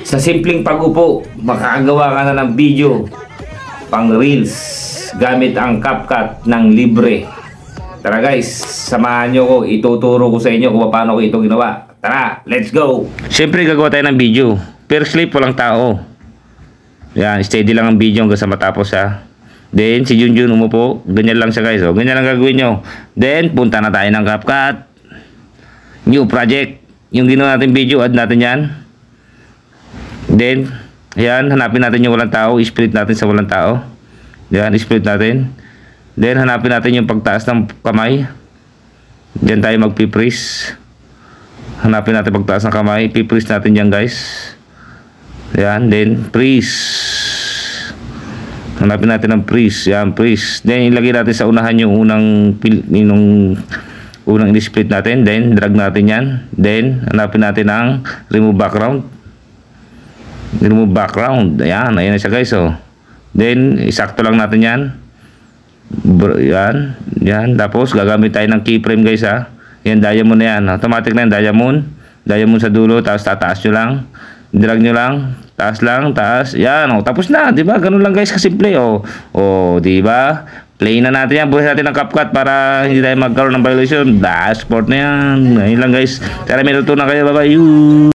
Sa simpleng pag-upo, makakagawa ka na ng video pang reels gamit ang CapCut ng libre. Tara guys, samahan nyo ko, ituturo ko sa inyo kung paano ko ito ginawa. Tara, let's go! Siyempre gagawa tayo ng video. First clip, walang tao. Yan, steady lang ang video hanggang sa matapos ha. Then, si Junjun umupo. Ganyan lang siya guys. O, ganyan lang gagawin nyo. Then, punta na tayo ng CapCut. New project. Yung ginawa natin video, add natin yan. Then, ayan, hanapin natin yung walang tao. I-split natin sa walang tao. Ayan, i-split natin. Then, hanapin natin yung pagtaas ng kamay. Diyan tayo magpipris. Hanapin natin pagtaas ng kamay. Pipris natin dyan guys. Ayan, then, freeze. Hanapin natin ang freeze. Ayan, freeze. Then, ilagay natin sa unahan yung unang in-split natin. Then, drag natin yan. Then, hanapin natin ang remove background. Remove background. Ayan, ayan na siya guys. Oh. Then, isakto lang natin yan. Yan. Yan. Tapos, gagamit tayo ng keyframe guys ha. Yan, diamond na yan. Automatic na yan, diamond. Diamond sa dulo. Tapos, tataas nyo lang. Drag nyo lang. Taas lang. Taas. Yan. Oh. Tapos na. Diba? Ganun lang guys kasimple. Oh. Oh, diba? Play na natin yan. Buhay natin ng CapCut para hindi tayo magkaroon ng violation. Dashboard na yan. Ngayon lang guys. Tara, may natutunan kayo. Bye-bye.